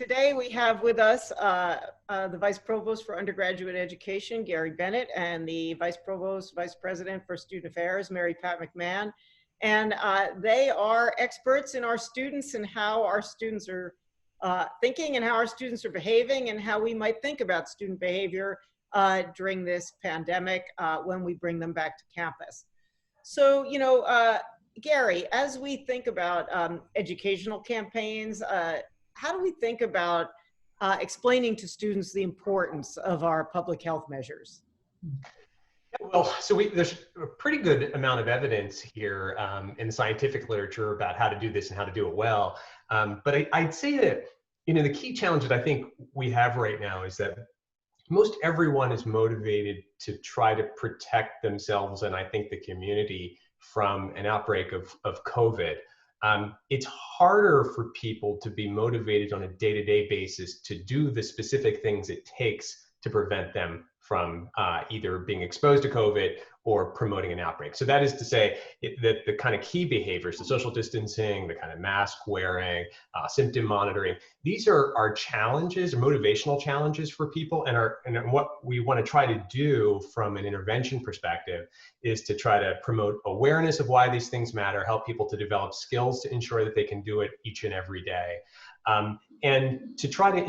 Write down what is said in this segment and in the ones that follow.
today we have with us the Vice Provost for Undergraduate Education, Gary Bennett, and the Vice Provost, Vice President for Student Affairs, Mary Pat McMahon. And they are experts in our students and how our students are thinking and how our students are behaving and how we might think about student behavior during this pandemic when we bring them back to campus. So, Gary, as we think about educational campaigns, how do we think about explaining to students the importance of our public health measures? Well, there's a pretty good amount of evidence here in the scientific literature about how to do this and how to do it well. But I'd say that, the key challenge that I think we have right now is that most everyone is motivated to try to protect themselves and I think the community from an outbreak of COVID. It's harder for people to be motivated on a day-to-day basis to do the specific things it takes to prevent them from either being exposed to COVID or promoting an outbreak. So that is to say that the kind of key behaviors, the social distancing, the kind of mask wearing, symptom monitoring, these are challenges, motivational challenges for people. And what we want to try to do from an intervention perspective is to try to promote awareness of why these things matter, help people to develop skills to ensure that they can do it each and every day. And to try to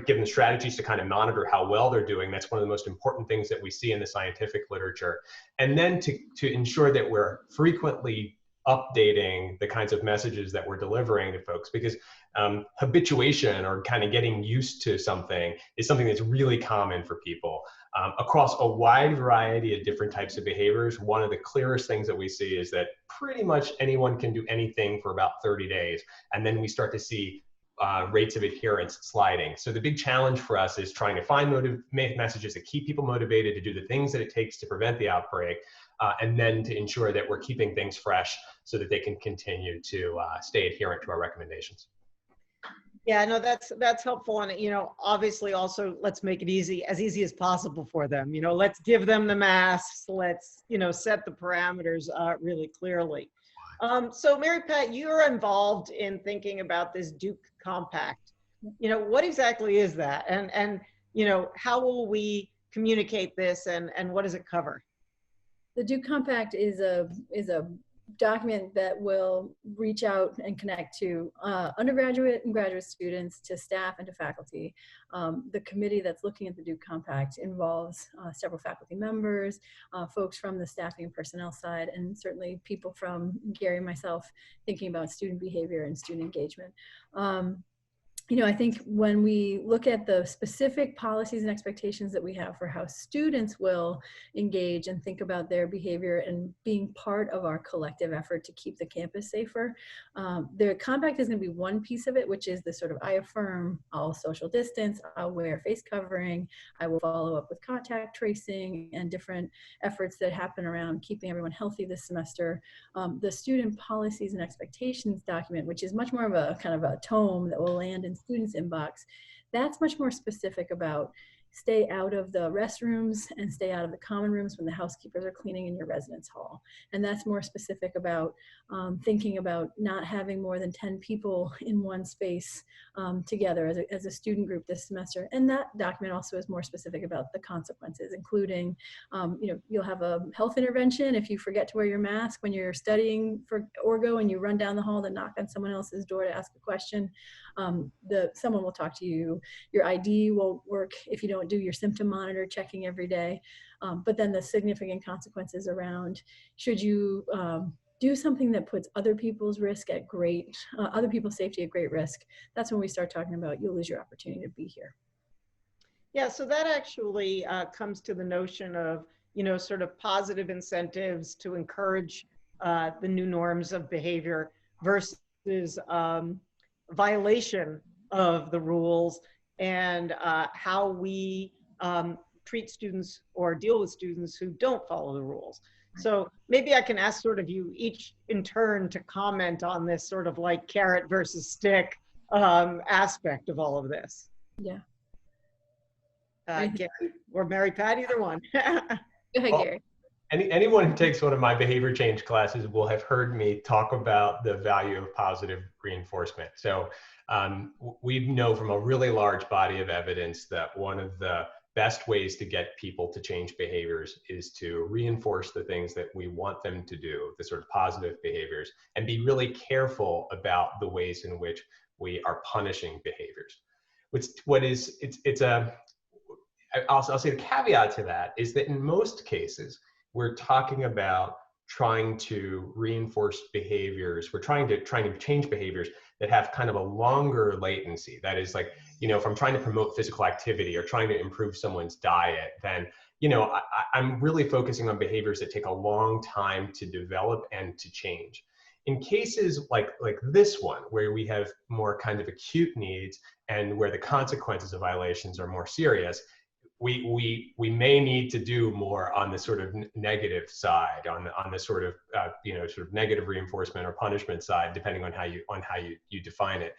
give them strategies to kind of monitor how well they're doing. That's one of the most important things that we see in the scientific literature. And then to ensure that we're frequently updating the kinds of messages that we're delivering to folks, because habituation or kind of getting used to something is something that's really common for people. Across a wide variety of different types of behaviors, one of the clearest things that we see is that pretty much anyone can do anything for about 30 days. And then we start to see rates of adherence sliding. So the big challenge for us is trying to find messages that keep people motivated to do the things that it takes to prevent the outbreak, and then to ensure that we're keeping things fresh so that they can continue to stay adherent to our recommendations. Yeah, no, that's helpful. And, obviously also let's make it as easy as possible for them. Let's give them the masks. Let's, set the parameters really clearly. So Mary Pat, you're involved in thinking about this Duke Compact. What exactly is that? And how will we communicate this and what does it cover? The Duke Compact is a document that will reach out and connect to undergraduate and graduate students, to staff and to faculty. The committee that's looking at the Duke Compact involves several faculty members, folks from the staffing and personnel side, and certainly people from Gary and myself thinking about student behavior and student engagement. I think when we look at the specific policies and expectations that we have for how students will engage and think about their behavior and being part of our collective effort to keep the campus safer, the compact is going to be one piece of it, which is the sort of, I affirm, I'll social distance, I'll wear face covering, I will follow up with contact tracing and different efforts that happen around keeping everyone healthy this semester. The student policies and expectations document, which is much more of a kind of a tome that will land in students' inbox, that's much more specific about stay out of the restrooms and stay out of the common rooms when the housekeepers are cleaning in your residence hall. And that's more specific about thinking about not having more than 10 people in one space together as a student group this semester. And that document also is more specific about the consequences, including, you'll have a health intervention if you forget to wear your mask when you're studying for Orgo and you run down the hall to knock on someone else's door to ask a question. Someone will talk to you. Your ID won't work if you don't do your symptom monitor checking every day. But then the significant consequences around, should you do something that puts other people's safety at great risk, that's when we start talking about you'll lose your opportunity to be here. Yeah, so that actually comes to the notion of, sort of positive incentives to encourage the new norms of behavior versus violation of the rules, and how we treat students or deal with students who don't follow the rules. So maybe I can ask sort of you each in turn to comment on this sort of like carrot versus stick aspect of all of this. Yeah. Gary or Mary Pat, either one. Go ahead, Gary. Anyone who takes one of my behavior change classes will have heard me talk about the value of positive reinforcement. So We know from a really large body of evidence that one of the best ways to get people to change behaviors is to reinforce the things that we want them to do, the sort of positive behaviors, and be really careful about the ways in which we are punishing behaviors. I'll say the caveat to that is that in most cases, we're talking about trying to reinforce behaviors. We're trying to change behaviors that have kind of a longer latency. That is, like, if I'm trying to promote physical activity or trying to improve someone's diet, then, I'm really focusing on behaviors that take a long time to develop and to change. In cases like this one, where we have more kind of acute needs and where the consequences of violations are more serious, we may need to do more on the sort of negative side, on the sort of sort of negative reinforcement or punishment side, depending on how you define it.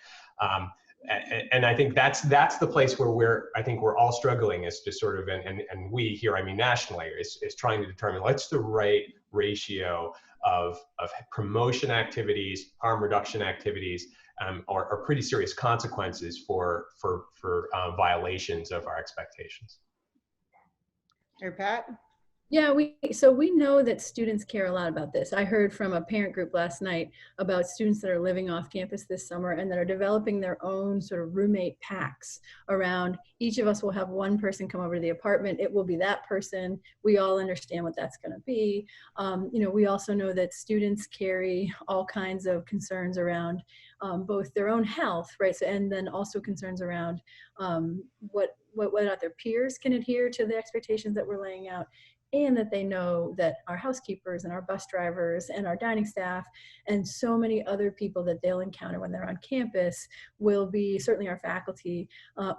And I think that's the place where I think we're all struggling, is to sort of, and we here, I mean nationally, is trying to determine what's the right ratio of promotion activities, harm reduction activities, or pretty serious consequences for violations of our expectations. Mary Pat? Yeah, we know that students care a lot about this. I heard from a parent group last night about students that are living off campus this summer and that are developing their own sort of roommate packs around, each of us will have one person come over to the apartment. It will be that person. We all understand what that's going to be. We also know that students carry all kinds of concerns around both their own health, right? So, and then also concerns around whether or not their peers can adhere to the expectations that we're laying out, and that they know that our housekeepers and our bus drivers and our dining staff and so many other people that they'll encounter when they're on campus will be, certainly our faculty,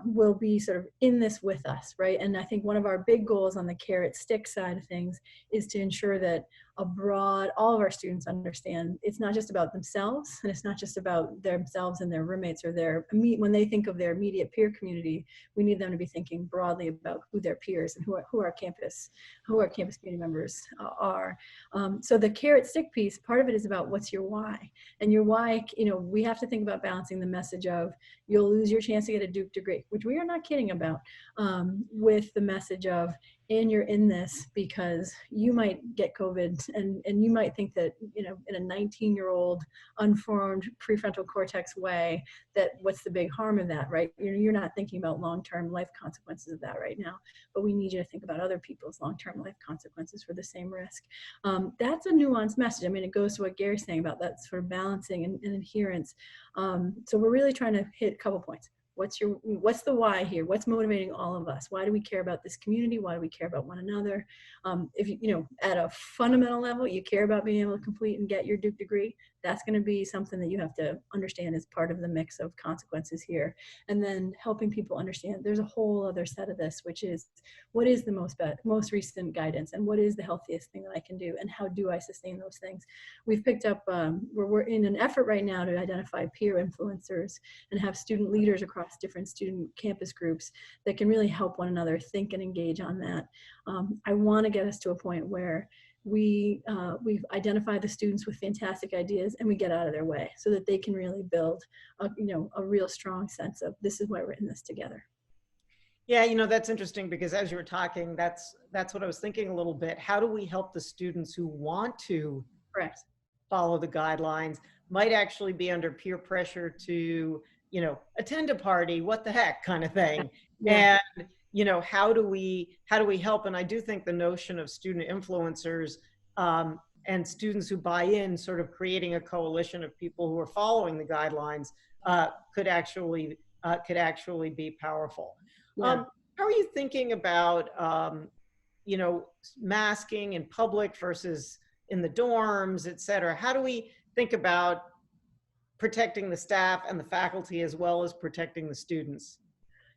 will be sort of in this with us, right? And I think one of our big goals on the carrot stick side of things is to ensure that all of our students understand it's not just about themselves, and it's not just about themselves and their roommates or when they think of their immediate peer community, we need them to be thinking broadly about who their peers and who our campus community members are. So the carrot stick piece, part of it is about what's your why, and your why, we have to think about balancing the message of you'll lose your chance to get a Duke degree, which we are not kidding about, with the message of, and you're in this because you might get COVID, and you might think that, in a 19-year-old unformed prefrontal cortex way, that what's the big harm of that, right? You're not thinking about long-term life consequences of that right now, but we need you to think about other people's long-term life consequences for the same risk. That's a nuanced message. I mean, it goes to what Gary's saying about that sort of balancing and adherence. So we're really trying to hit a couple points. What's the why here? What's motivating all of us? Why do we care about this community? Why do we care about one another? If at a fundamental level, you care about being able to complete and get your Duke degree, that's going to be something that you have to understand as part of the mix of consequences here. And then helping people understand there's a whole other set of this, which is what is the most recent guidance, and what is the healthiest thing that I can do, and how do I sustain those things? We've picked up, we're in an effort right now to identify peer influencers and have student leaders across different student campus groups that can really help one another think and engage on that. I want to get us to a point where we've identified the students with fantastic ideas and we get out of their way so that they can really build a real strong sense of this is why we're in this together. Yeah, that's interesting, because as you were talking, that's what I was thinking a little bit. How do we help the students who want to Correct. follow the guidelines, might actually be under peer pressure to, attend a party, what the heck kind of thing. Yeah. And, how do we help? And I do think the notion of student influencers and students who buy in, sort of creating a coalition of people who are following the guidelines, could actually be powerful. Yeah. How are you thinking about, masking in public versus in the dorms, et cetera? How do we think about protecting the staff and the faculty as well as protecting the students?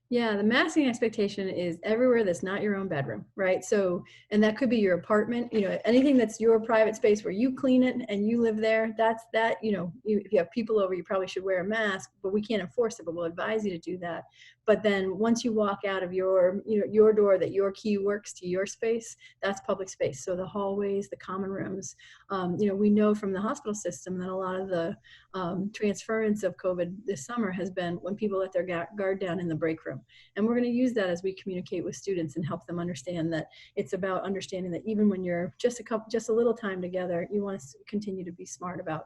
Yeah, the masking expectation is everywhere that's not your own bedroom, right? So, and that could be your apartment, anything that's your private space where you clean it and you live there, if you have people over, you probably should wear a mask, but we can't enforce it, but we'll advise you to do that. But then once you walk out of your, your door that your key works to your space, that's public space. So the hallways, the common rooms, we know from the hospital system that a lot of the transference of COVID this summer has been when people let their guard down in the break room. And we're going to use that as we communicate with students and help them understand that it's about understanding that even when you're just a little time together, you want to continue to be smart about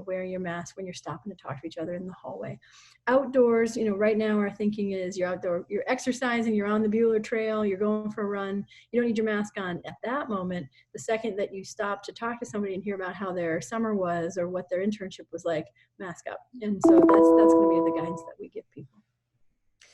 wearing your mask when you're stopping to talk to each other in the hallway. Outdoors, right now our thinking is you're outdoor, you're exercising, you're on the Bueller Trail, you're going for a run, you don't need your mask on at that moment. The second that you stop to talk to somebody and hear about how their summer was or what their internship was like, mask up. And so that's going to be the guidance that we give people.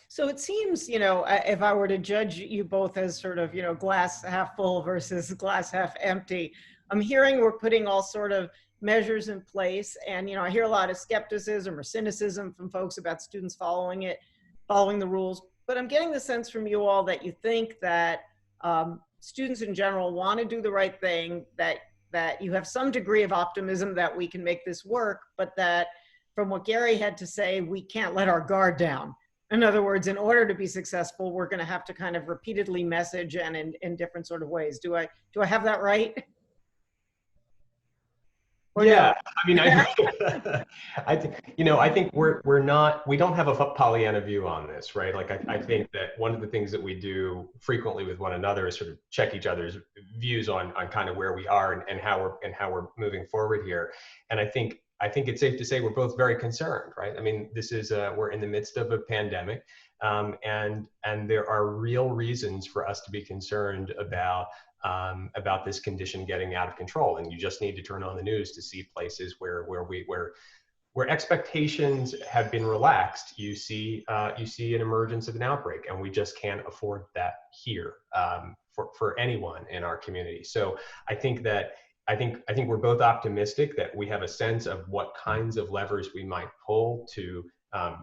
So it seems, if I were to judge you both as sort of, glass half full versus glass half empty, I'm hearing we're putting all sort of measures in place. And, I hear a lot of skepticism or cynicism from folks about students following the rules. But I'm getting the sense from you all that you think that students in general want to do the right thing, that you have some degree of optimism that we can make this work, but that from what Gary had to say, we can't let our guard down. In other words, in order to be successful, we're going to have to kind of repeatedly message and in different sort of ways. Do I have that right? Or yeah, no? I mean, I think we don't have a Pollyanna view on this, right? Like, I think that one of the things that we do frequently with one another is sort of check each other's views on kind of where we are and how we're moving forward here. And I think it's safe to say we're both very concerned, right? I mean, this is we're in the midst of a pandemic, and there are real reasons for us to be concerned about this condition getting out of control. And you just need to turn on the news to see places where expectations have been relaxed. You see an emergence of an outbreak, and we just can't afford that here for anyone in our community. So I think we're both optimistic that we have a sense of what kinds of levers we might pull to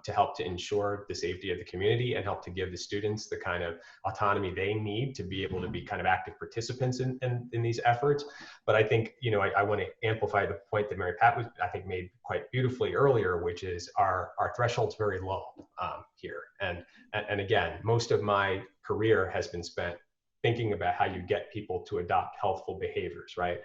help to ensure the safety of the community and help to give the students the kind of autonomy they need to be able to be kind of active participants in these efforts. But I think, I want to amplify the point that Mary Pat made quite beautifully earlier, which is our threshold's very low here. And again, most of my career has been spent thinking about how you get people to adopt healthful behaviors, right?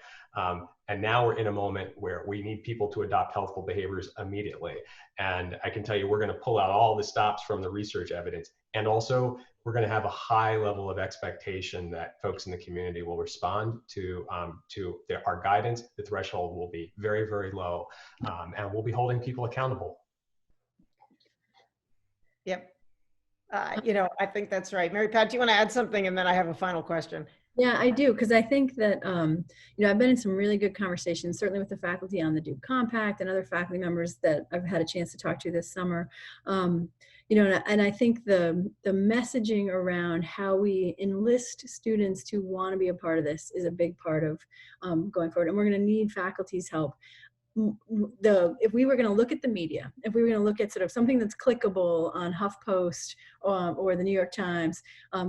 And now we're in a moment where we need people to adopt healthful behaviors immediately. And I can tell you, we're going to pull out all the stops from the research evidence. And also, we're going to have a high level of expectation that folks in the community will respond to our guidance. The threshold will be very, very low, and we'll be holding people accountable. Yep. I think that's right. Mary Pat, do you want to add something? And then I have a final question. Yeah, I do, because I think that, I've been in some really good conversations, certainly with the faculty on the Duke Compact and other faculty members that I've had a chance to talk to this summer. And I think the messaging around how we enlist students to want to be a part of this is a big part of going forward. And we're going to need faculty's help. If we were going to look at the media, if we were going to look at sort of something that's clickable on HuffPost or the New York Times,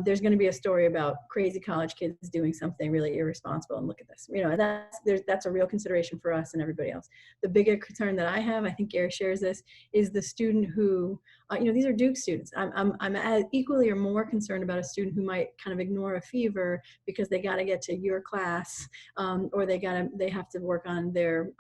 there's going to be a story about crazy college kids doing something really irresponsible. And look at this, that's a real consideration for us and everybody else. The bigger concern that I have, I think Gary shares this, is the student who, these are Duke students. I'm as equally or more concerned about a student who might kind of ignore a fever because they got to get to your class, or they have to work on their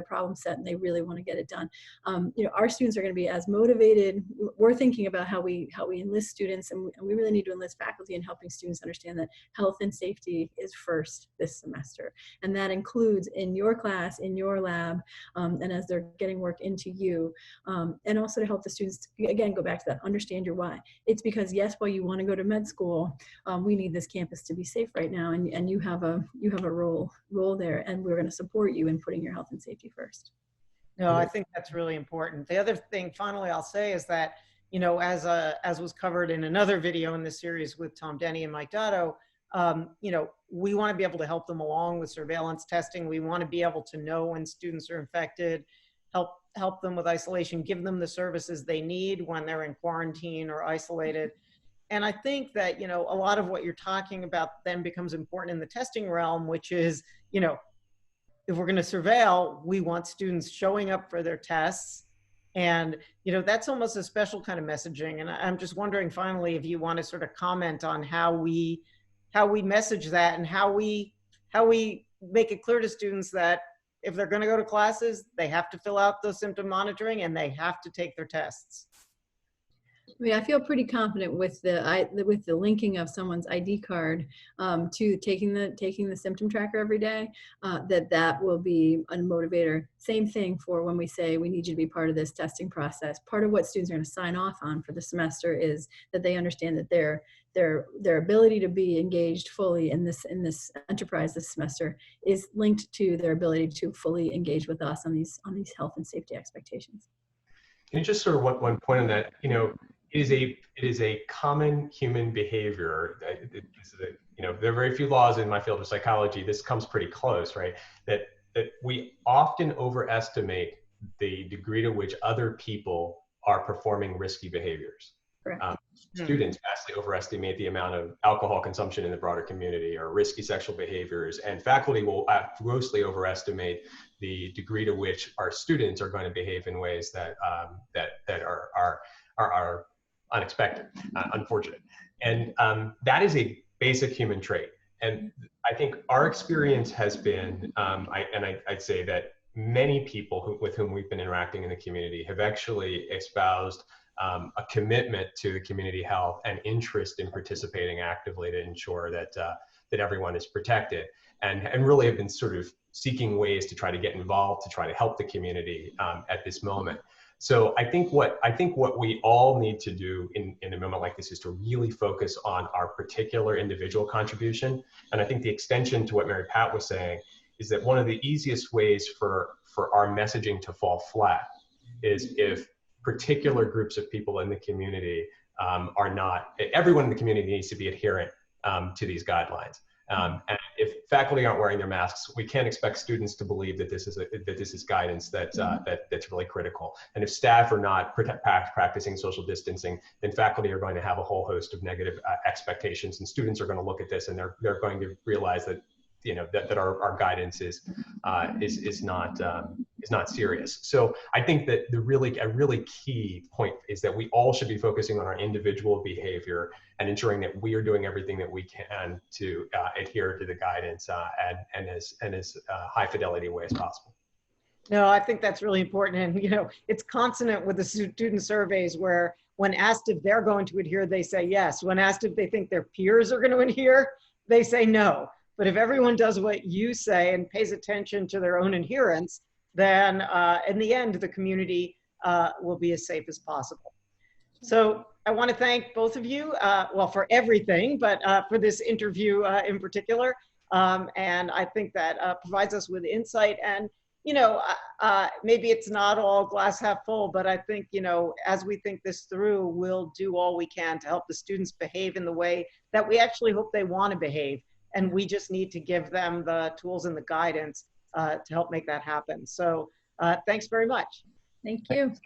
problem set and they really want to get it done. Our students are going to be as motivated. We're thinking about how we enlist students, and we really need to enlist faculty in helping students understand that health and safety is first this semester, and that includes in your class, in your lab, and as they're getting work into you, and also to help the students again go back to that, understand your why. It's because yes, while you want to go to med school, we need this campus to be safe right now, and you have a role there, and we're going to support you in putting your health and safety first. No, I think that's really important. The other thing, finally, I'll say is that, as was covered in another video in this series with Tom Denny and Mike Dotto, we want to be able to help them along with surveillance testing. We want to be able to know when students are infected, help them with isolation, give them the services they need when they're in quarantine or isolated. And I think that, a lot of what you're talking about then becomes important in the testing realm, which is, if we're going to surveil, we want students showing up for their tests, And, that's almost a special kind of messaging. And I'm just wondering finally, if you want to sort of comment on how we message that, and how we make it clear to students that if they're going to go to classes, they have to fill out the symptom monitoring and they have to take their tests. I mean, I feel pretty confident with the linking of someone's ID card to taking the symptom tracker every day, that will be a motivator. Same thing for when we say we need you to be part of this testing process. Part of what students are going to sign off on for the semester is that they understand that their ability to be engaged fully in this enterprise this semester is linked to their ability to fully engage with us on these health and safety expectations. And just sort of one point on that, it is a common human behavior. There are very few laws in my field of psychology. This comes pretty close, right? That we often overestimate the degree to which other people are performing risky behaviors. Students vastly overestimate the amount of alcohol consumption in the broader community or risky sexual behaviors, and faculty will grossly overestimate the degree to which our students are going to behave in ways that are unexpected, unfortunate. And that is a basic human trait. And I think our experience has been, I'd say that many people with whom we've been interacting in the community have actually espoused a commitment to the community health and interest in participating actively to ensure that everyone is protected, and really have been sort of seeking ways to try to get involved, to try to help the community at this moment. So I think what we all need to do in a moment like this is to really focus on our particular individual contribution. And I think the extension to what Mary Pat was saying is that one of the easiest ways for our messaging to fall flat is if particular groups of people in the community are not, everyone in the community needs to be adherent to these guidelines. And if faculty aren't wearing their masks, we can't expect students to believe that this is guidance that's really critical. And if staff are not practicing social distancing, then faculty are going to have a whole host of negative expectations, and students are going to look at this and they're going to realize that that our guidance is not serious. So I think that a really key point is that we all should be focusing on our individual behavior and ensuring that we are doing everything that we can to adhere to the guidance and as high fidelity a way as possible. No, I think that's really important. And, it's consonant with the student surveys where when asked if they're going to adhere, they say yes. When asked if they think their peers are going to adhere, they say no. But if everyone does what you say and pays attention to their own adherence, then in the end, the community will be as safe as possible. So I want to thank both of you, well, for everything, but for this interview in particular. And I think that provides us with insight. And, maybe it's not all glass half full, but I think, as we think this through, we'll do all we can to help the students behave in the way that we actually hope they want to behave. And we just need to give them the tools and the guidance to help make that happen. So thanks very much. Thank you. Thanks,